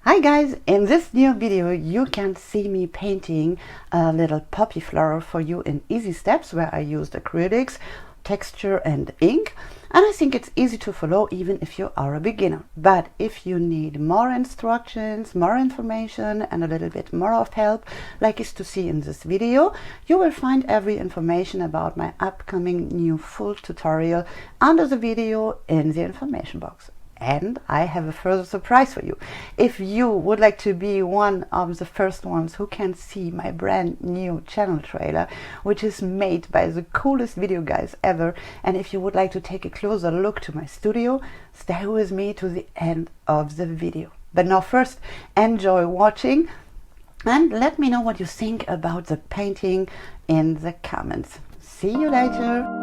Hi guys, in this new video you can see me painting a little poppy flower for you in easy steps where I used acrylics, texture and ink, and I think it's easy to follow even if you are a beginner. But if you need more instructions, more information and a little bit more of help like is to see in this video, you will find every information about my upcoming new full tutorial under the video in the information box. And I have a further surprise for you. If you would like to be one of the first ones who can see my brand new channel trailer, which is made by the coolest video guys ever, and if you would like to take a closer look to my studio, stay with me to the end of the video. But now first, enjoy watching and let me know what you think about the painting in the comments. See you later!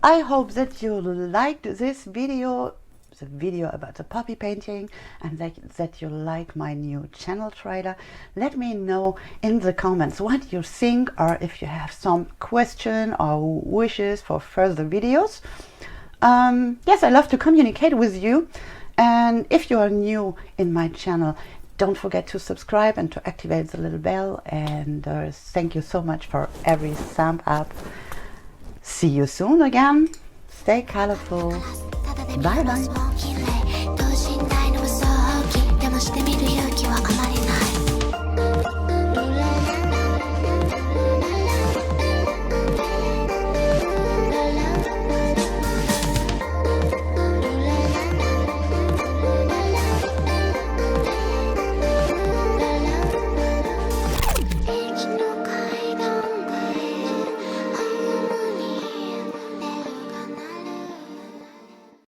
I hope that you liked this video, the video about the poppy painting, and that you like my new channel trailer. Let me know in the comments what you think, or if you have some question or wishes for further videos. Yes, I love to communicate with you, and if you are new in my channel, don't forget to subscribe and to activate the little bell, and thank you so much for every thumb up. See you soon again. Stay colorful. Bye bye.